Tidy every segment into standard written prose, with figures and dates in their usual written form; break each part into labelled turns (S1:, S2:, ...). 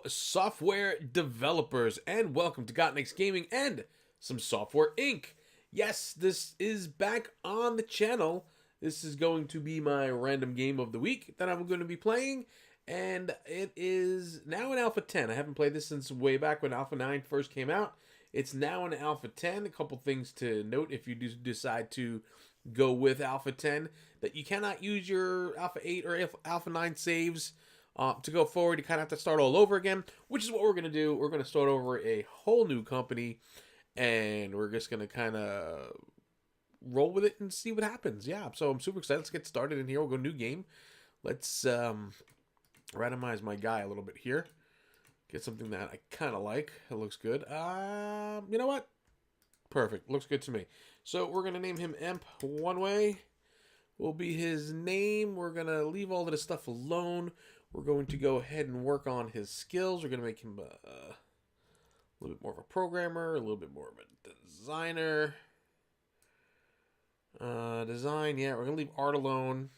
S1: software developers, and welcome to Got Next Gaming and some Software Inc. Yes, this is back on the channel. This is going to be my random game of the week that I'm going to be playing, and it is now in Alpha 10. I haven't played this since way back when Alpha 9 first came out. It's now in Alpha 10. A couple things to note if you do decide to go with Alpha 10, that you cannot use your Alpha 8 or Alpha 9 saves to go forward. You kind of have to start all over again, which is what we're going to do. We're going to start over a whole new company, and we're just going to kind of roll with it and see what happens. Yeah, so I'm super excited. Let's get started in here. We'll go new game. Let's randomize my guy a little bit here. Get something that I kind of like. It looks good. You know what? Perfect. Looks good to me. So we're going to name him Emp ONEWAY. Will be his name. We're going to leave all of this stuff alone. We're going to go ahead and work on his skills. We're going to make him a little bit more of a programmer, a little bit more of a designer. Design, yeah, we're going to leave art alone.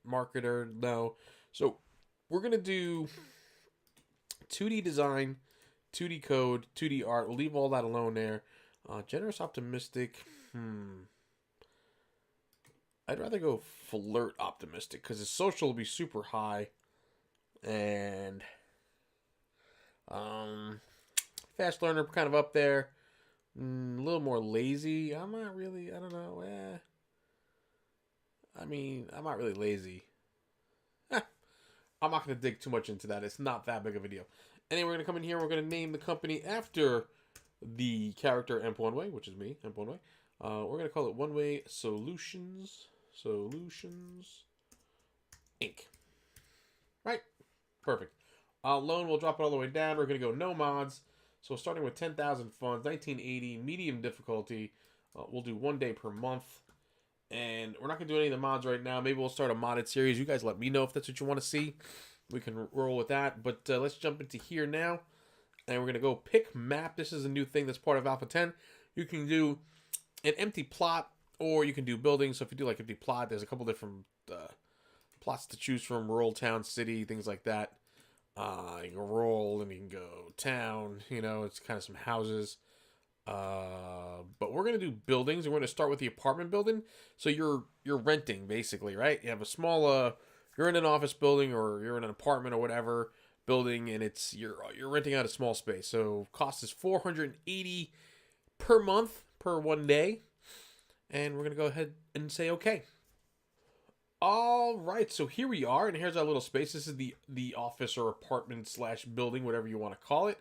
S1: Marketer, no. So we're going to do 2D design, 2D code, 2D art. We'll leave all that alone there. Generous, optimistic. I'd rather go flirt optimistic because his social will be super high. And fast learner, kind of up there. A little more lazy. I'm not really, I don't know. I'm not really lazy. I'm not going to dig too much into that. It's not that big of a deal. Anyway, we're going to come in here. We're going to name the company after the character Emp ONEWAY, which is me, Emp ONEWAY. We're going to call it ONEWAY Solutions Inc. Right? Perfect. Loan, we'll drop it all the way down. We're going to go no mods. So starting with 10,000 funds, 1980, medium difficulty. We'll do 1 day per month. And we're not going to do any of the mods right now. Maybe we'll start a modded series. You guys let me know if that's what you want to see. We can roll with that. But let's jump into here now. And we're going to go pick map. This is a new thing that's part of Alpha 10. You can do an empty plot, or you can do buildings. So if you do like empty plot, there's a couple different plots to choose from. Rural, town, city, things like that. You can roll and you can go town. You know, it's kind of some houses. But we're going to do buildings. We're going to start with the apartment building. So you're renting basically, right? You have a small you're in an office building or you're in an apartment or whatever building, and it's you're renting out a small space. So cost is $480 per month per 1 day. And we're going to go ahead and say okay. All right, so here we are, and here's our little space. This is the office or apartment slash building, whatever you want to call it.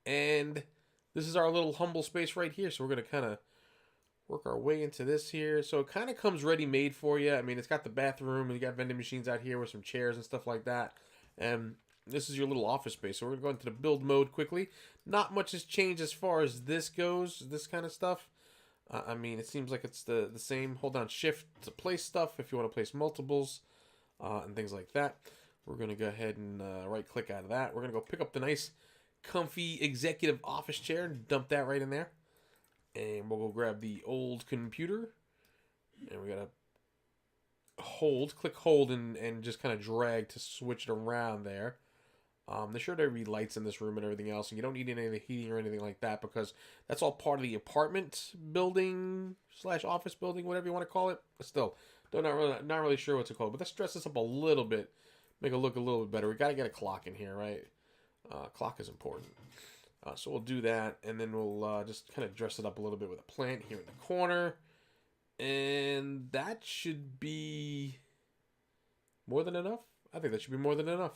S1: And this is our little humble space right here. So we're going to kind of work our way into this here. So it kind of comes ready-made for you. I mean, it's got the bathroom, and you got vending machines out here with some chairs and stuff like that. And this is your little office space. So we're going to go into the build mode quickly. Not much has changed as far as this goes, this kind of stuff. I mean, it seems like it's the same. Hold down shift to place stuff if you want to place multiples and things like that. We're going to go ahead and right-click out of that. We're going to go pick up the nice, comfy executive office chair and dump that right in there. And we'll go grab the old computer. And we got to click hold, and just kind of drag to switch it around there. There's sure there be lights in this room and everything else, and you don't need any of the heating or anything like that because that's all part of the apartment building slash office building, whatever you want to call it. But still, not really sure what to call it. But let's dress this up a little bit, make it look a little bit better. We got to get a clock in here, right? Clock is important. So we'll do that, and then we'll just kind of dress it up a little bit with a plant here in the corner. And that should be more than enough. I think that should be more than enough.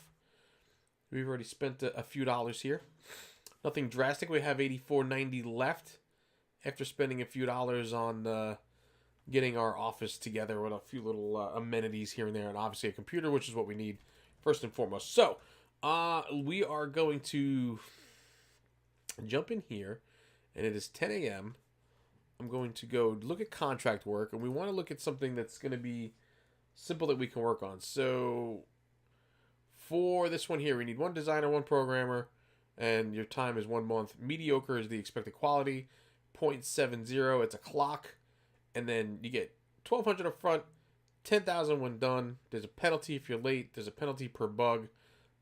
S1: We've already spent a few dollars here. Nothing drastic. We have $84.90 left after spending a few dollars on getting our office together with a few little amenities here and there, and obviously a computer, which is what we need first and foremost. So we are going to jump in here, and it is 10 a.m. I'm going to go look at contract work, and we want to look at something that's going to be simple that we can work on. So for this one here, we need one designer, one programmer, and your time is 1 month. Mediocre is the expected quality. 0.70, it's a clock. And then you get $1,200 up front, $10,000 when done. There's a penalty if you're late. There's a penalty per bug.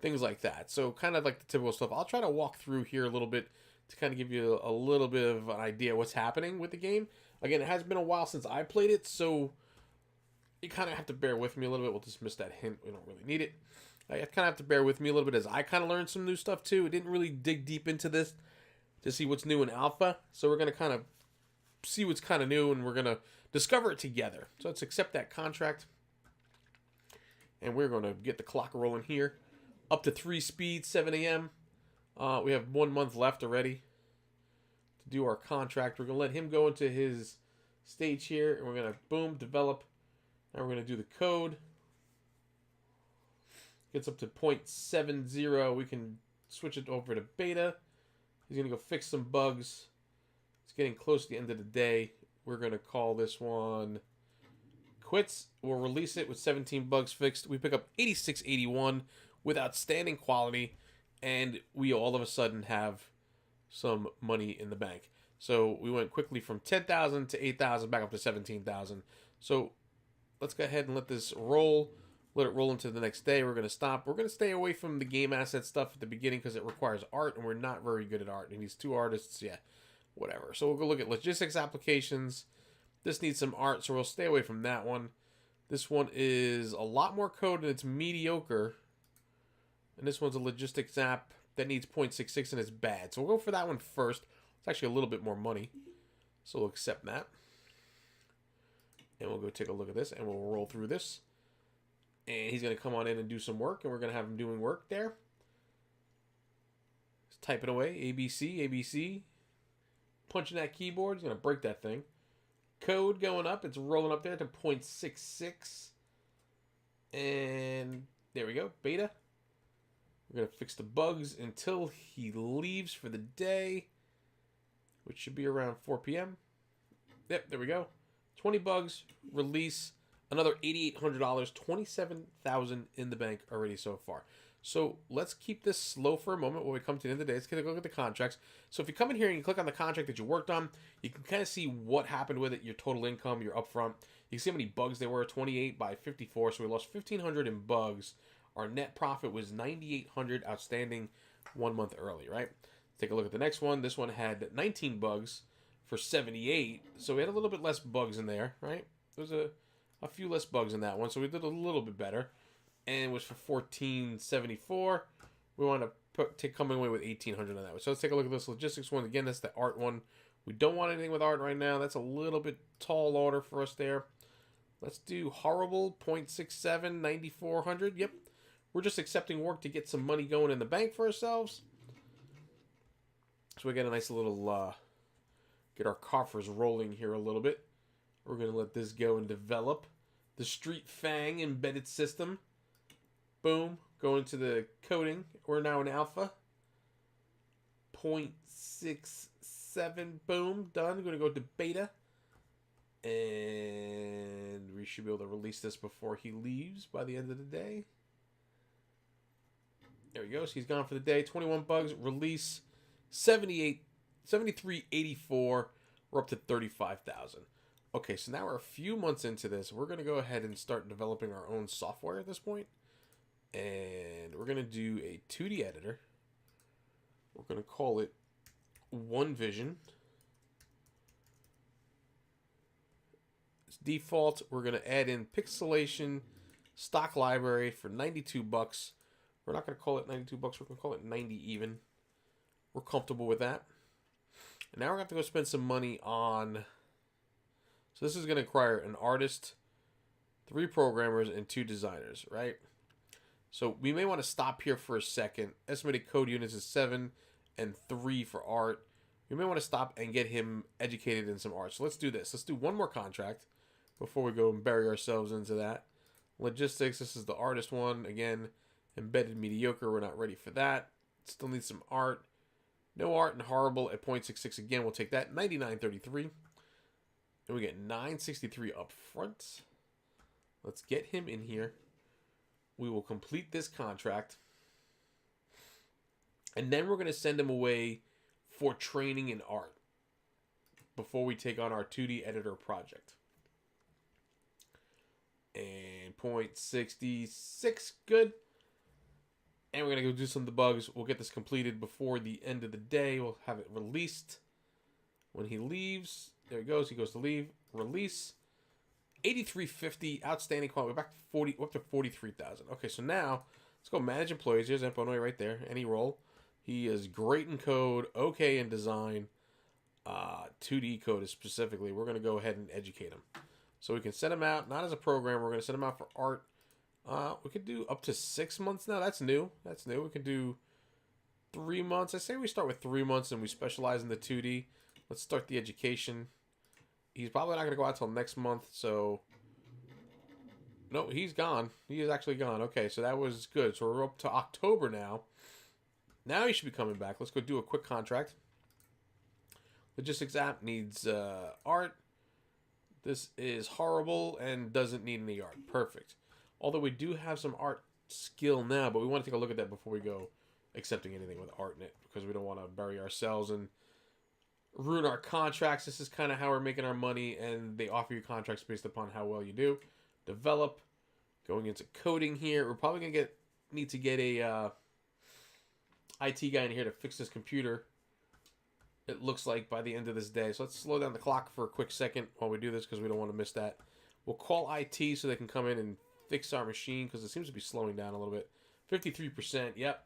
S1: things like that. So kind of like the typical stuff. I'll try to walk through here a little bit to kind of give you a little bit of an idea what's happening with the game. Again, it has been a while since I played it, so you kind of have to bear with me a little bit. We'll dismiss that hint. We don't really need it. You kind of have to bear with me a little bit as I kind of learned some new stuff too. I didn't really dig deep into this to see what's new in alpha. So we're going to kind of see what's kind of new, and we're going to discover it together. So let's accept that contract. And we're going to get the clock rolling here. Up to 3 speed, 7 a.m. We have 1 month left already to do our contract. We're going to let him go into his stage here. And we're going to, boom, develop. Now we're going to do the code. Gets up to 0.70. We can switch it over to beta. He's going to go fix some bugs. It's getting close to the end of the day. We're going to call this one quits. We'll release it with 17 bugs fixed. We pick up 8681 with outstanding quality, and we all of a sudden have some money in the bank. So we went quickly from 10,000 to 8,000 back up to 17,000. So let's go ahead and let this roll. Let it roll into the next day. We're going to stop. We're going to stay away from the game asset stuff at the beginning because it requires art, and we're not very good at art. And these 2 artists, yeah, whatever. So we'll go look at logistics applications. This needs some art, so we'll stay away from that one. This one is a lot more code, and it's mediocre. And this one's a logistics app that needs 0.66, and it's bad. So we'll go for that one first. It's actually a little bit more money. So we'll accept that. And we'll go take a look at this, and we'll roll through this. And he's going to come on in and do some work, and we're going to have him doing work there. He's typing away, ABC, ABC. Punching that keyboard. He's going to break that thing. Code going up. It's rolling up there to 0.66. And there we go. Beta. We're going to fix the bugs until he leaves for the day, which should be around 4 p.m. Yep, there we go. 20 bugs. Release. Another $8,800, 27,000 in the bank already so far. So let's keep this slow for a moment when we come to the end of the day. Let's take a look at the contracts. So if you come in here and you click on the contract that you worked on, you can kind of see what happened with it, your total income, your upfront. You can see how many bugs there were, 28 by 54. So we lost 1,500 in bugs. Our net profit was 9,800 outstanding 1 month early, right? Take a look at the next one. This one had 19 bugs for 78. So we had a little bit less bugs in there, right? There's a few less bugs in that one, so we did a little bit better. And it was for 1474. We want to come away with 1800 on that one. So let's take a look at this logistics one. Again, that's the art one. We don't want anything with art right now. That's a little bit tall order for us there. Let's do horrible, 0.67, 9400. Yep. We're just accepting work to get some money going in the bank for ourselves. So we get a nice little, get our coffers rolling here a little bit. We're going to let this go and develop. The Street Fang embedded system. Boom. Go into the coding. We're now in alpha. 0.67. Boom. Done. Going to go to beta. And we should be able to release this before he leaves by the end of the day. There he goes. He's gone for the day. 21 bugs. Release. 7384. We're up to 35,000. Okay, so now we're a few months into this. We're going to go ahead and start developing our own software at this point. And we're going to do a 2D editor. We're going to call it OneVision. It's default. We're going to add in pixelation stock library for 92 bucks. We're not going to call it 92 bucks. We're going to call it 90 even. We're comfortable with that. And now we're going to have to go spend some money on... So this is going to require an artist, 3 programmers, and 2 designers, right? So we may want to stop here for a second. Estimated code units is 7 and 3 for art. We may want to stop and get him educated in some art. So let's do this. Let's do one more contract before we go and bury ourselves into that. Logistics, this is the artist one. Again, embedded mediocre. We're not ready for that. Still need some art. No art and horrible at 0.66. Again, we'll take that. 99.33. And we get 963 up front. Let's get him in here. We will complete this contract. And then we're going to send him away for training in art before we take on our 2D editor project. And 0.66. Good. And we're going to go do some debugs. We'll get this completed before the end of the day. We'll have it released when he leaves. There he goes. He goes to leave. Release. 8350 outstanding quality. We're back to 40, up to 43,000. Okay, so now let's go manage employees. Here's ONEWAY right there. Any role. He is great in code, okay in design. 2D code is specifically. We're going to go ahead and educate him. So we can set him out, not as a programmer. We're going to set him out for art. We could do up to 6 months now. That's new. That's new. We could do 3 months. I say we start with 3 months and we specialize in the 2D. Let's start the education. He's probably not going to go out till next month, so... No, he's gone. He is actually gone. Okay, so that was good. So we're up to October now. Now he should be coming back. Let's go do a quick contract. Logistics app needs art. This is horrible and doesn't need any art. Perfect. Although we do have some art skill now, but we want to take a look at that before we go accepting anything with art in it, because we don't want to bury ourselves and ruin our contracts. This is kind of how we're making our money, and they offer you contracts based upon how well you do. Develop. Going into coding here. We're probably going to need to get a IT guy in here to fix this computer. It looks like by the end of this day. So let's slow down the clock for a quick second while we do this, because we don't want to miss that. We'll call IT so they can come in and fix our machine, because it seems to be slowing down a little bit. 53%, yep.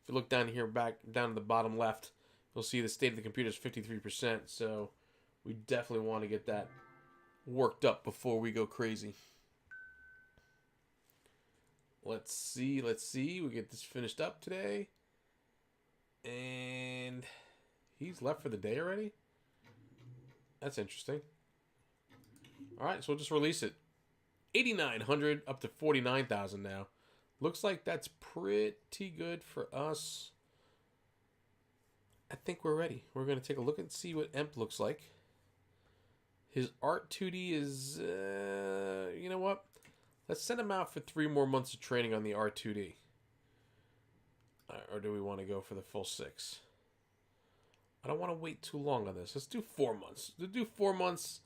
S1: If you look down here, back down to the bottom left, you'll see the state of the computer is 53%. So we definitely want to get that worked up before we go crazy. Let's see. We get this finished up today. And he's left for the day already? That's interesting. Alright, so we'll just release it. 8,900 up to 49,000 now. Looks like that's pretty good for us. I think we're ready. We're going to take a look and see what EMP looks like. His art 2D is, you know what? Let's send him out for 3 more months of training on the art 2D. Or do we want to go for the full 6? I don't want to wait too long on this. Let's do 4 months. Let's do 4 months.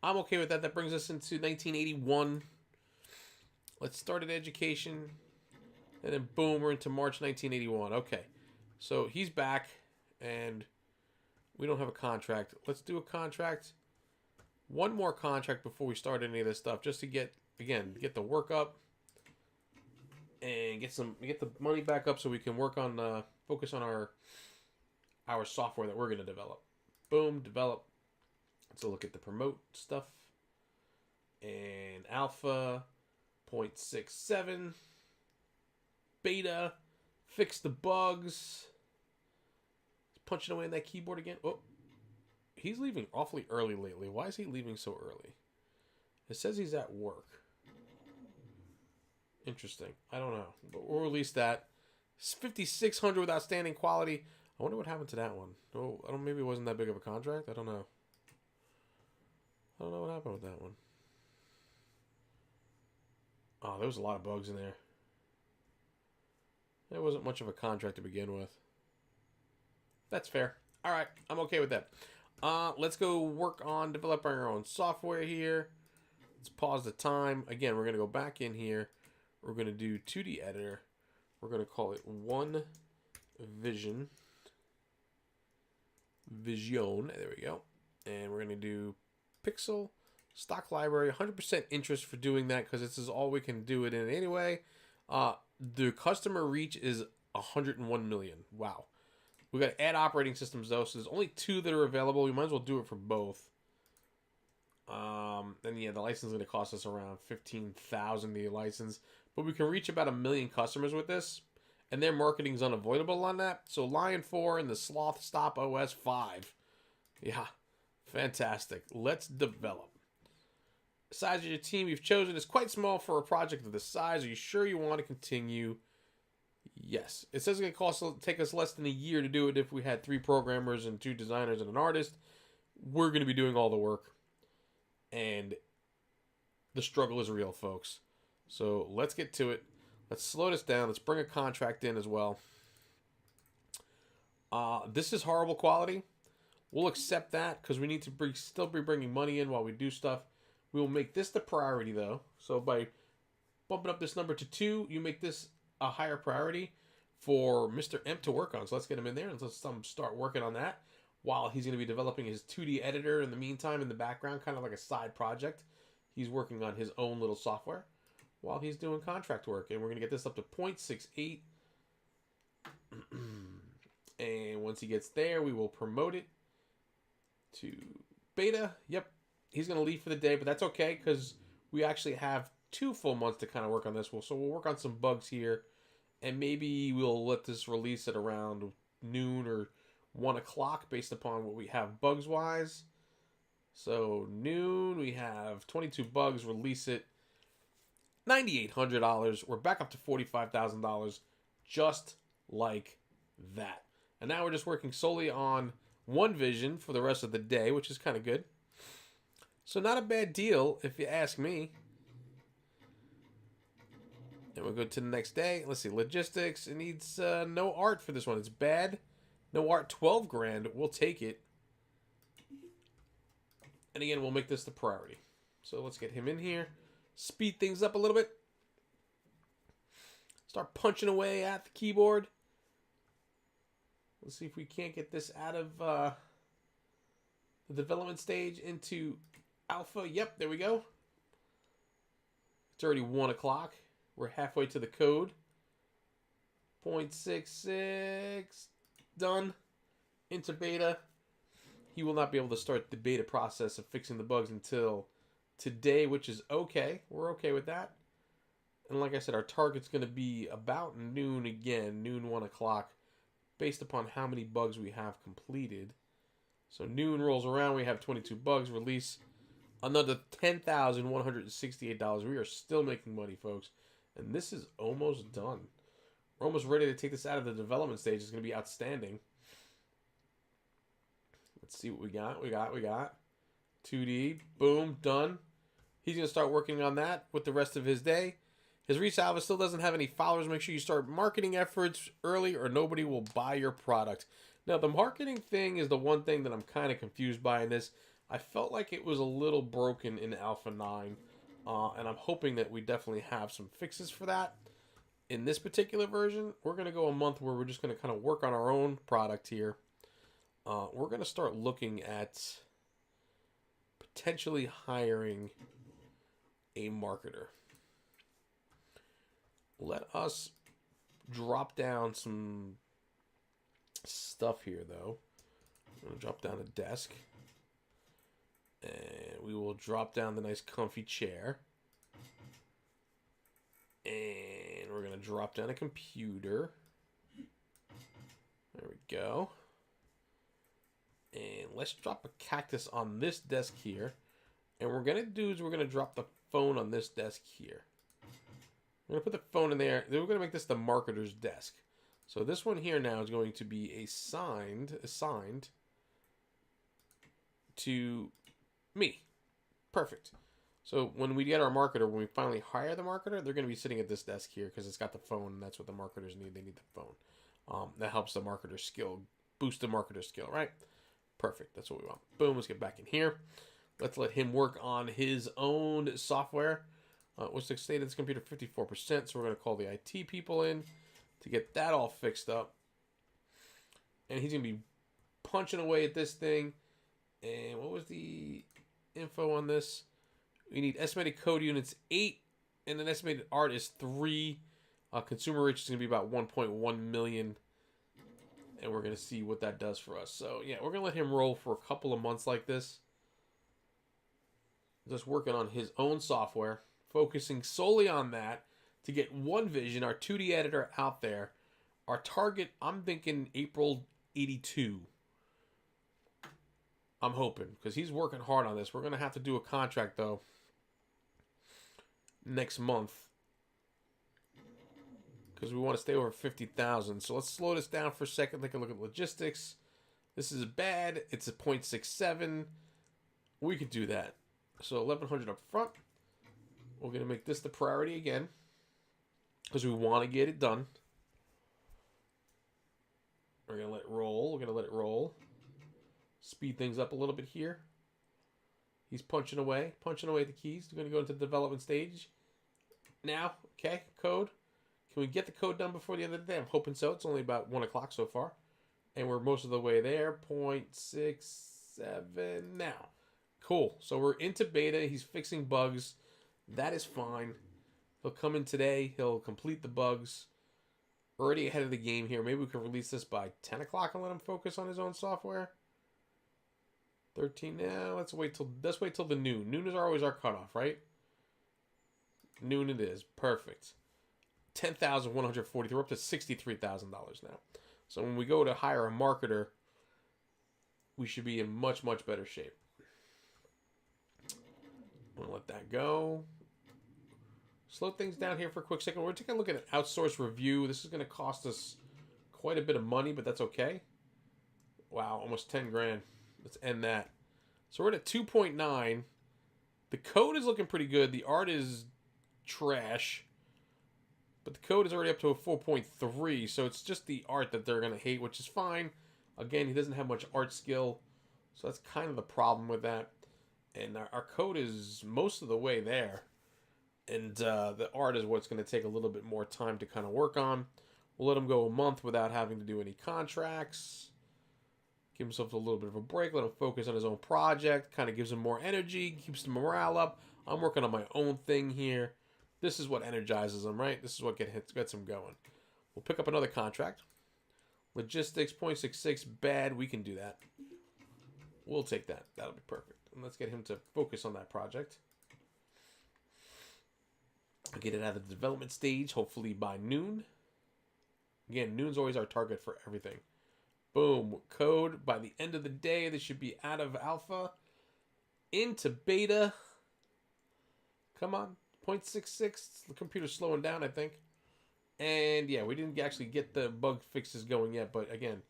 S1: I'm okay with that. That brings us into 1981. Let's start at education. And then boom, we're into March 1981. Okay. So he's back. And we don't have a contract. Let's do a contract. 1 more contract before we start any of this stuff. Just to get the work up. And get the money back up so we can work on, focus on our software that we're going to develop. Boom, develop. Let's look at the promote stuff. And alpha, 0.67. Beta, fix the bugs. He's punching away on that keyboard again. Oh, he's leaving awfully early lately. Why is he leaving so early? It says he's at work. Interesting. I don't know. But we'll release that. It's 5,600 with outstanding quality. I wonder what happened to that one. Oh, I don't. Maybe it wasn't that big of a contract. I don't know. I don't know what happened with that one. Oh, there was a lot of bugs in there. There wasn't much of a contract to begin with. That's fair. All right, I'm okay with that. Let's go work on developing our own software here. Let's pause the time. Again, we're going to go back in here. We're going to do 2D editor. We're going to call it Vision. There we go. And we're going to do pixel, stock library, 100% interest for doing that because this is all we can do it in anyway. The customer reach is 101 million. Wow. We got to add operating systems though, so there's only 2 that are available. We might as well do it for both. And yeah, the license is going to cost us around 15,000 the license, but we can reach about 1 million customers with this, and their marketing is unavoidable on that. So Lion 4 and the Sloth Stop OS 5. Yeah, fantastic. Let's develop. The size of your team you've chosen is quite small for a project of this size. Are you sure you want to continue? Yes. It says it's going to take us less than a year to do it if we had 3 programmers and 2 designers and an artist. We're going to be doing all the work. And the struggle is real, folks. So let's get to it. Let's slow this down. Let's bring a contract in as well. This is horrible quality. We'll accept that because we need to still be bringing money in while we do stuff. We will make this the priority, though. So by bumping up this number to 2, you make this a higher priority. for Mr. M to work on. So let's get him in there and let's start working on that while he's going to be developing his 2D editor in the meantime in the background, kind of like a side project. He's working on his own little software while he's doing contract work. And we're going to get this up to 0.68. And once he gets there, we will promote it to beta. Yep, he's going to leave for the day, but that's okay because we actually have 2 full months to kind of work on this. So we'll work on some bugs here, and maybe we'll let this release at around noon or 1 o'clock based upon what we have bugs-wise. So noon, we have 22 bugs, release it. $9,800. We're back up to $45,000 just like that. And now we're just working solely on one vision for the rest of the day, which is kind of good. So not a bad deal, if you ask me. And we'll go to the next day. Let's see, logistics. It needs no art for this one. It's bad. No art, 12 grand. We'll take it. And again, we'll make this the priority. So let's get him in here. Speed things up a little bit. Start punching away at the keyboard. Let's see if we can't get this out of the development stage into alpha. Yep, there we go. It's already 1 o'clock. We're halfway to the code. 0.66. Done. Into beta. He will not be able to start the beta process of fixing the bugs until today, which is okay. We're okay with that. And like I said, our target's going to be about noon again. Noon, 1 o'clock. Based upon how many bugs we have completed. So noon rolls around. We have 22 bugs. Release another $10,168. We are still making money, folks. And this is almost done. We're almost ready to take this out of the development stage. It's going to be outstanding. Let's see what we got. We got 2D. Boom. Done. He's going to start working on that with the rest of his day. His resalva still doesn't have any followers. Make sure you start marketing efforts early or nobody will buy your product. Now, the marketing thing is the one thing that I'm kind of confused by in this. I felt like it was a little broken in Alpha 9. And I'm hoping that we definitely have some fixes for that. In this particular version, we're going to go a month where we're just going to kind of work on our own product here. We're going to start looking at potentially hiring a marketer. Let us drop down some stuff here, though. I'm going to drop down a desk. And we will drop down the nice comfy chair. And we're going to drop down a computer. There we go. And let's drop a cactus on this desk here. And what we're going to do is we're going to drop the phone on this desk here. We're going to put the phone in there. Then we're going to make this the marketer's desk. So this one here now is going to be assigned to me. Perfect. So when we get our marketer, when we finally hire the marketer, they're going to be sitting at this desk here because it's got the phone, and that's what the marketers need. They need the phone. That helps the marketer's skill, boost the marketer's skill, right? Perfect. That's what we want. Boom. Let's get back in here. Let's let him work on his own software. Which stated this computer 54%, so we're going to call the IT people in to get that all fixed up. And he's going to be punching away at this thing. And what was the info on this? We need estimated code units 8, and an estimated art is 3. Consumer reach is going to be about 1.1 million. And we're going to see what that does for us. So, yeah, we're going to let him roll for a couple of months like this. Just working on his own software. Focusing solely on that to get one vision, our 2D editor out there. Our target, I'm thinking April 82. I'm hoping, because he's working hard on this. We're going to have to do a contract, though, next month. Because we want to stay over 50,000. So let's slow this down for a second. Take a look at logistics. This is bad. It's a 0.67. We could do that. So 1,100 up front. We're going to make this the priority again. Because we want to get it done. We're going to let it roll. We're going to let it roll. Speed things up a little bit here. He's punching away at the keys. We're going to go into the development stage. Now, okay, code. Can we get the code done before the end of the day? I'm hoping so. It's only about 1 o'clock so far. And we're most of the way there. 0.67 now. Cool. So we're into beta. He's fixing bugs. That is fine. He'll come in today. He'll complete the bugs. Already ahead of the game here. Maybe we can release this by 10 o'clock and let him focus on his own software. 13 now. Let's wait till the noon. Noon is always our cutoff, right? Noon it is. Perfect. 10,143. We're up to $63,000 now. So when we go to hire a marketer, we should be in much, much better shape. I'm going to let that go. Slow things down here for a quick second. We're taking a look at an outsource review. This is going to cost us quite a bit of money, but that's okay. Wow, almost 10 grand. Let's end that. So we're at 2.9. The code is looking pretty good. The art is trash. But the code is already up to a 4.3, so it's just the art that they're going to hate, which is fine. Again, he doesn't have much art skill, so that's kind of the problem with that. And our code is most of the way there. And the art is what's going to take a little bit more time to kind of work on. We'll let him go a month without having to do any contracts. Give himself a little bit of a break. Let him focus on his own project. Kind of gives him more energy. Keeps the morale up. I'm working on my own thing here. This is what energizes him, right? This is what gets him going. We'll pick up another contract. Logistics, 0.66, bad. We can do that. We'll take that. That'll be perfect. And let's get him to focus on that project. I'll get it out of the development stage, hopefully by noon. Again, noon's always our target for everything. Boom. Code. By the end of the day, this should be out of alpha into beta. Come on. 0.66. The computer's slowing down, I think. And yeah, we didn't actually get the bug fixes going yet, but again,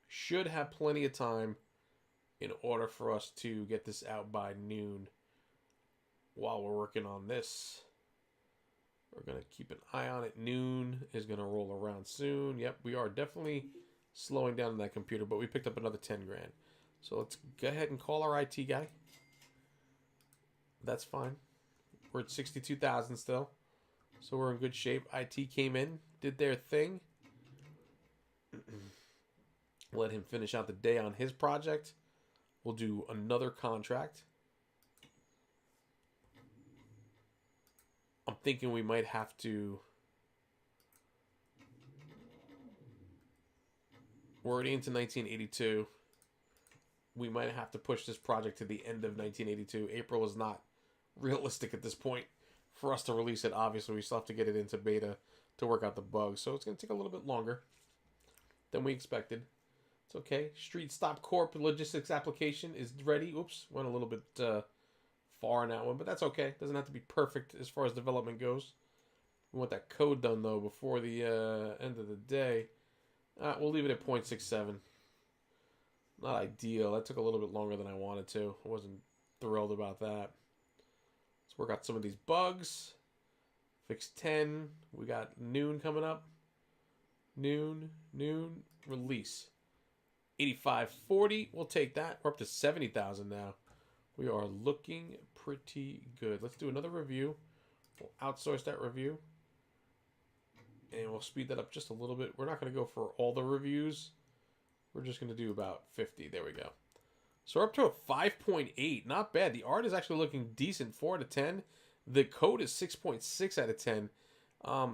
S1: should have plenty of time in order for us to get this out by noon while we're working on this. We're going to keep an eye on it. Noon is going to roll around soon. Yep, we are definitely slowing down on that computer, but we picked up another 10 grand. So let's go ahead and call our IT guy. That's fine. We're at 62,000 still. So we're in good shape. IT came in, did their thing. Let him finish out the day on his project. We'll do another contract. I'm thinking we might have to... We're already into 1982. We might have to push this project to the end of 1982. April is not realistic at this point for us to release it. Obviously, we still have to get it into beta to work out the bugs. So it's going to take a little bit longer than we expected. It's okay. Street Stop Corp logistics application is ready. Oops, went a little bit far in that one, but that's okay. Doesn't have to be perfect as far as development goes. We want that code done, though, before the end of the day. We'll leave it at 0.67. Not ideal. That took a little bit longer than I wanted to. I wasn't thrilled about that. Let's work out some of these bugs. Fix 10. We got noon coming up. Noon. Release. 8540. We'll take that. We're up to 70,000 now. We are looking pretty good. Let's do another review. We'll outsource that review. And we'll speed that up just a little bit. We're not going to go for all the reviews. We're just going to do about 50. There we go. So we're up to a 5.8. Not bad. The art is actually looking decent. 4 out of 10. The code is 6.6 out of 10.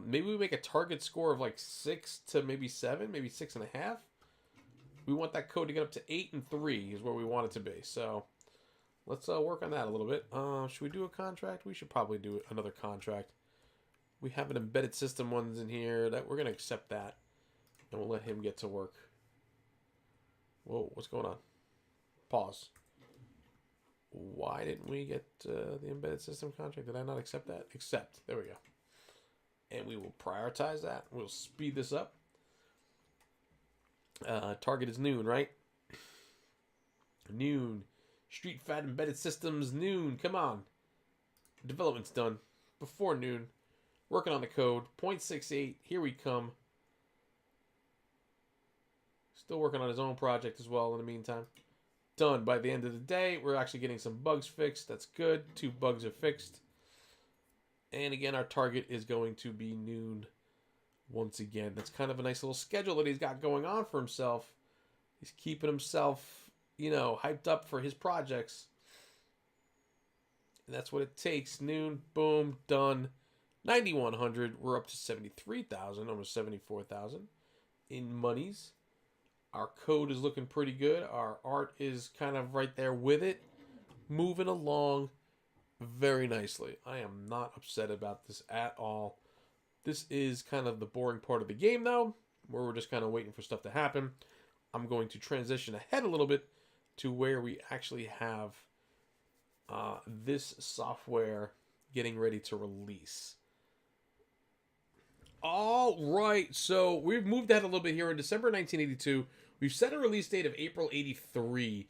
S1: Maybe we make a target score of like 6 to maybe 7, maybe 6.5. We want that code to get up to 8 and 3 is where we want it to be. So let's work on that a little bit. Should we do a contract? We should probably do another contract. We have an embedded system ones in here that we're going to accept that. And we'll let him get to work. Whoa, what's going on? Pause. Why didn't we get the embedded system contract? Did I not accept that? Accept. There we go. And we will prioritize that. We'll speed this up. Target is noon, right? Noon. Street Fat Embedded Systems, noon. Come on. Development's done. Before noon. Working on the code. 0.68. Here we come. Still working on his own project as well in the meantime. Done. By the end of the day, we're actually getting some bugs fixed. That's good. 2 bugs are fixed. And again, our target is going to be noon. once again. That's kind of a nice little schedule that he's got going on for himself. He's keeping himself, hyped up for his projects. And that's what it takes. Noon, boom, done. 9,100. We're up to 73,000, almost 74,000 in monies. Our code is looking pretty good. Our art is kind of right there with it. Moving along very nicely. I am not upset about this at all. This is kind of the boring part of the game, though, where we're just kind of waiting for stuff to happen. I'm going to transition ahead a little bit to where we actually have this software getting ready to release. All right, so we've moved ahead a little bit here. In December 1982, we've set a release date of April 83.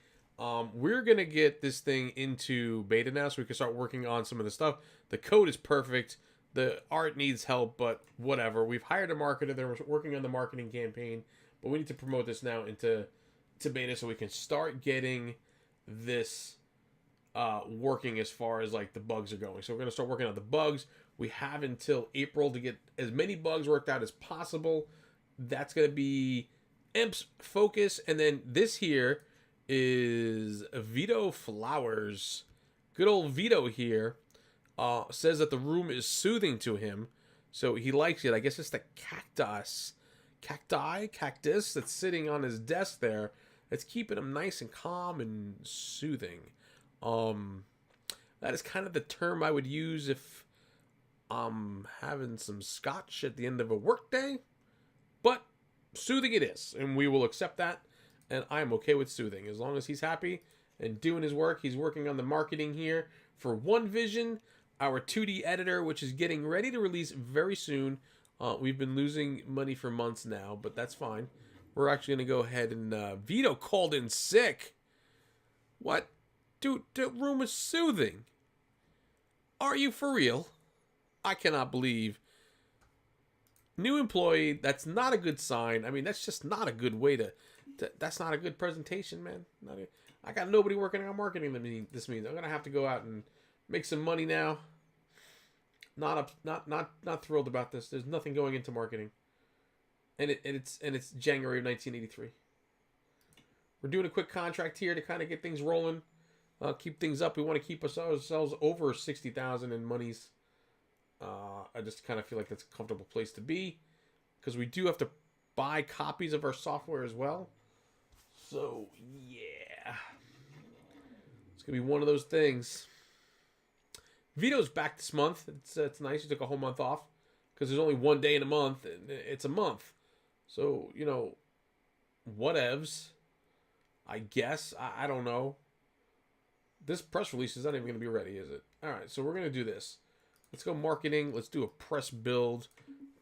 S1: We're going to get this thing into beta now so we can start working on some of the stuff. The code is perfect. The art needs help, but whatever. We've hired a marketer. They're working on the marketing campaign, but we need to promote this now into beta so we can start getting this working as far as like the bugs are going. So we're going to start working on the bugs. We have until April to get as many bugs worked out as possible. That's going to be Imp's focus. And then this here is Vito Flowers. Good old Vito here says that the room is soothing to him. So he likes it. I guess it's the cactus that's sitting on his desk there. That's keeping him nice and calm and soothing. That is kind of the term I would use if I'm having some scotch at the end of a workday. But soothing it is, and we will accept that. And I'm okay with soothing as long as he's happy and doing his work. He's working on the marketing here for OneVision, our 2D editor, which is getting ready to release very soon. We've been losing money for months now, but that's fine. We're actually going to go ahead and Vito called in sick. What? Dude, the room is soothing. Are you for real? I cannot believe. New employee, that's not a good sign. I mean, that's just not a good way to that's not a good presentation, man. I got nobody working on marketing this means. I'm going to have to go out and make some money now. Not thrilled about this. There's nothing going into marketing. And it's January of 1983. We're doing a quick contract here to kind of get things rolling. Keep things up. We want to keep ourselves over 60,000 in monies. I just kind of feel like that's a comfortable place to be, because we do have to buy copies of our software as well. So yeah, it's gonna be one of those things. Vito's back this month. It's nice. He took a whole month off because there's only one day in a month, and it's a month. So whatevs. I guess I don't know. This press release is not even going to be ready, is it? All right, so we're going to do this. Let's go marketing. Let's do a press build.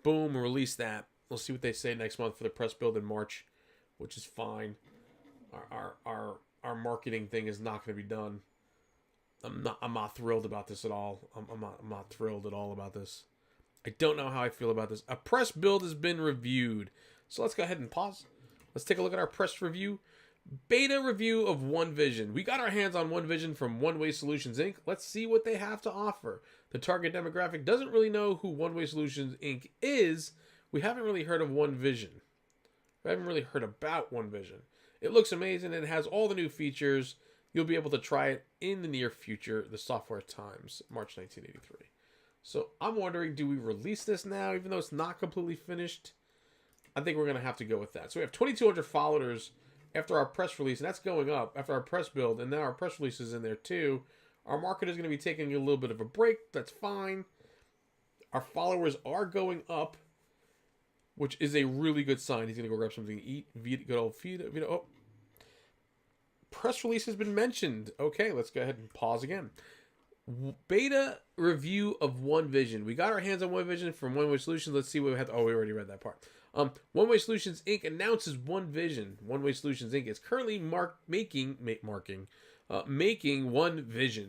S1: Boom, release that. We'll see what they say next month for the press build in March, which is fine. Our marketing thing is not going to be done. I'm not thrilled about this at all. I'm not thrilled at all about this. I don't know how I feel about this. A press build has been reviewed. So let's go ahead and pause. Let's take a look at our press review. Beta review of OneVision. We got our hands on OneVision from ONEWAY Solutions Inc. Let's see what they have to offer. The target demographic doesn't really know who ONEWAY Solutions Inc. is. We haven't really heard of OneVision. We haven't really heard about OneVision. It looks amazing and it has all the new features. You'll be able to try it in the near future. The Software Times, March 1983. So I'm wondering, do we release this now, even though it's not completely finished? I think we're going to have to go with that. So we have 2,200 followers after our press release, and that's going up after our press build, and now our press release is in there too. Our market is going to be taking a little bit of a break. That's fine. Our followers are going up, which is a really good sign. He's going to go grab something to eat. Good old feed. Oh. Press release has been mentioned. Okay, let's go ahead and pause again. Beta review of OneVision. We got our hands on OneVision from ONEWAY Solutions. Let's see what we have. Oh, we already read that part. ONEWAY Solutions Inc. announces OneVision. ONEWAY Solutions Inc. is currently making OneVision.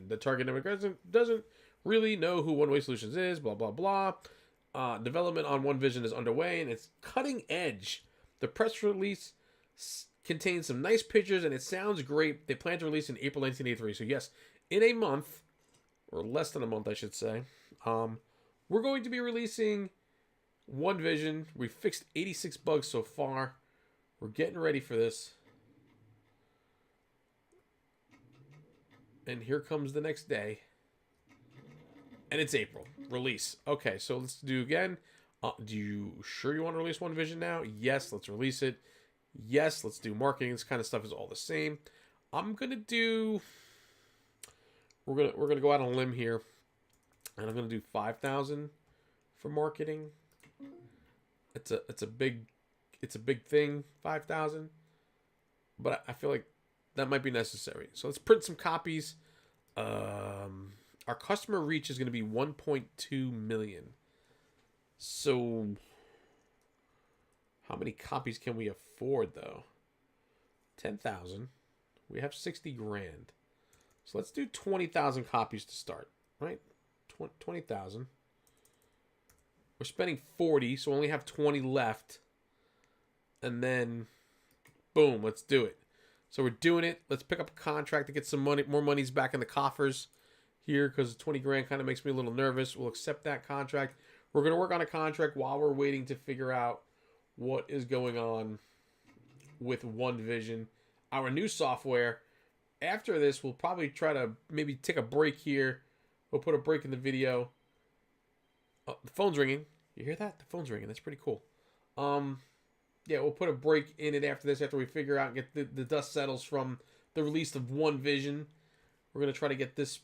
S1: The target demographic doesn't really know who ONEWAY Solutions is. Blah blah blah. Development on OneVision is underway and it's cutting edge. The press release contains some nice pictures and it sounds great. They plan to release in April 1983. So yes, in a month, or less than a month, I should say, we're going to be releasing One Vision. We fixed 86 bugs so far. We're getting ready for this. And here comes the next day. And it's April. Release. Okay, so let's do again. Do you sure you want to release One Vision now? Yes, let's release it. Yes, let's do marketing. This kind of stuff is all the same. I'm gonna do. We're gonna go out on a limb here, and I'm gonna do 5,000 for marketing. It's a big thing, 5,000. But I feel like that might be necessary. So let's print some copies. Our customer reach is going to be 1.2 million. So how many copies can we afford though? 10,000. We have 60 grand. So let's do 20,000 copies to start, right? 20,000. We're spending 40, so we only have 20 left. And then, boom, let's do it. So we're doing it. Let's pick up a contract to get some money, more monies back in the coffers here, because 20 grand kind of makes me a little nervous. We'll accept that contract. We're going to work on a contract while we're waiting to figure out what is going on with One Vision. Our new software. After this, we'll probably try to maybe take a break here. We'll put a break in the video. Oh, the phone's ringing. You hear that? The phone's ringing. That's pretty cool. Yeah, we'll put a break in it after this, after we figure out and get the dust settles from the release of One Vision. We're going to try to get the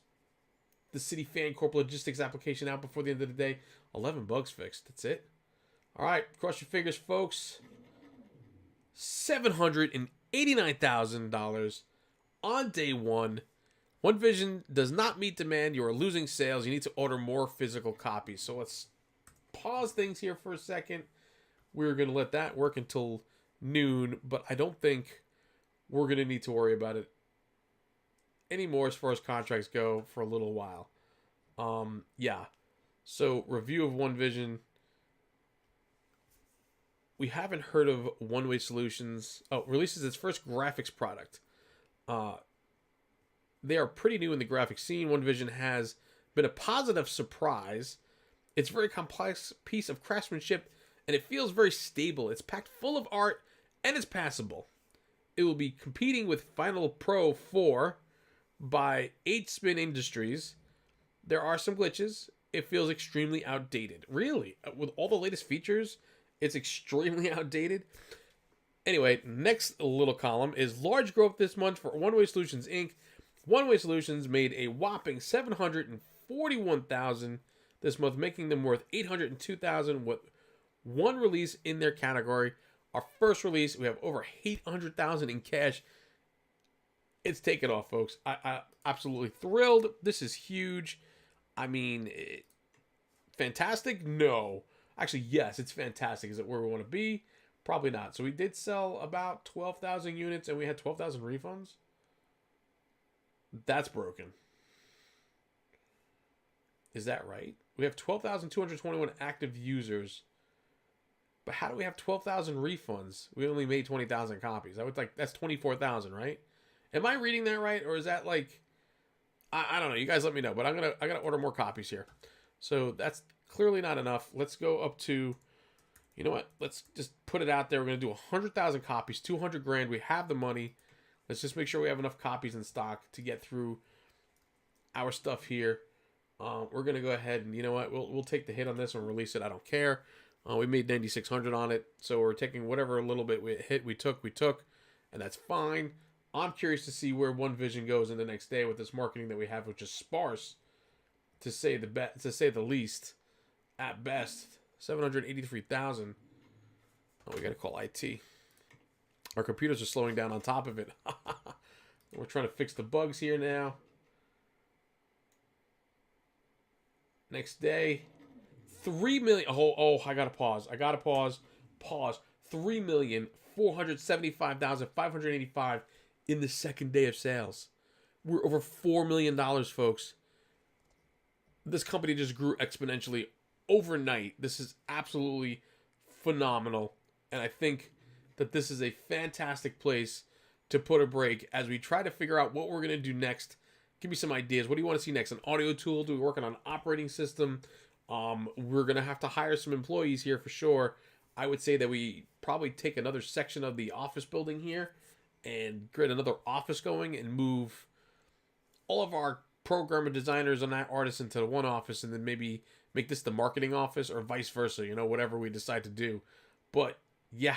S1: City Fan Corp logistics application out before the end of the day. 11 bugs fixed. That's it. All right, cross your fingers, folks. $789,000 on day one. One Vision does not meet demand. You are losing sales. You need to order more physical copies. So let's pause things here for a second. We're going to let that work until noon, but I don't think we're going to need to worry about it anymore as far as contracts go for a little while. Yeah. So, review of One Vision. We haven't heard of ONEWAY Solutions. Oh, releases its first graphics product. They are pretty new in the graphics scene. One Vision has been a positive surprise. It's a very complex piece of craftsmanship, and it feels very stable. It's packed full of art, and it's passable. It will be competing with Final Pro 4 by 8-Spin Industries. There are some glitches. It feels extremely outdated. Really? With all the latest features, it's extremely outdated. Anyway, next little column is large growth this month for ONEWAY Solutions, Inc. ONEWAY Solutions made a whopping $741,000 this month, making them worth $802,000 with one release in their category. Our first release, we have over $800,000 in cash. It's taken off, folks. I absolutely thrilled. This is huge. I mean, fantastic? No. Actually, yes, it's fantastic. Is it where we want to be? Probably not. So we did sell about 12,000 units, and we had 12,000 refunds. That's broken. Is that right? We have 12,221 active users. But how do we have 12,000 refunds? We only made 20,000 copies. That's 24,000, right? Am I reading that right, or is that like I don't know. You guys let me know. But I gotta order more copies here. So that's clearly not enough. Let's go up to, you know what? Let's just put it out there. We're gonna do 100,000 copies, 200 grand. We have the money. Let's just make sure we have enough copies in stock to get through our stuff here. We're gonna go ahead and, you know what? We'll take the hit on this and release it. I don't care. We made 9,600 on it, so we're taking whatever little bit we took, and that's fine. I'm curious to see where One Vision goes in the next day with this marketing that we have, which is sparse, to say the least. At best, 783,000. Oh, we gotta call IT. Our computers are slowing down on top of it. We're trying to fix the bugs here now. Next day, 3 million. Oh, I gotta pause. Pause. 3,475,585 in the second day of sales. We're over $4 million, folks. This company just grew exponentially overnight. This is absolutely phenomenal. And I think that this is a fantastic place to put a break as we try to figure out what we're going to do next. Give me some ideas. What do you want to see next? An audio tool? Do we work on an operating system? We're going to have to hire some employees here for sure. I would say that we probably take another section of the office building here and get another office going and move all of our programmer designers and artists into one office, and then maybe make this the marketing office or vice versa, whatever we decide to do. But yeah,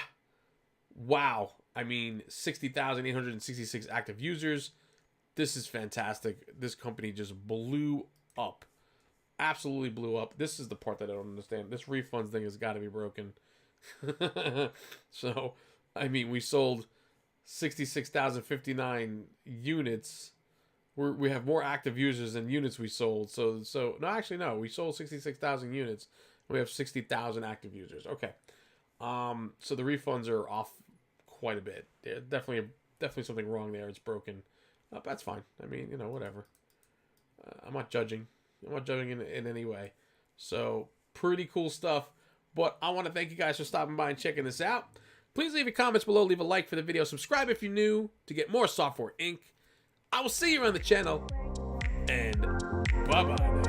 S1: wow. I mean, 60,866 active users. This is fantastic. This company just blew up. Absolutely blew up. This is the part that I don't understand. This refunds thing has got to be broken. So, I mean, we sold 66,059 units. We have more active users than units we sold. So no, actually no. We sold 66,000 units. And we have 60,000 active users. Okay. So the refunds are off quite a bit. There's definitely something wrong there. It's broken. But that's fine. I mean, whatever. I'm not judging. I'm not judging in any way. So pretty cool stuff. But I want to thank you guys for stopping by and checking this out. Please leave your comments below. Leave a like for the video. Subscribe if you're new to get more Software Inc. I will see you on the channel, and bye-bye now.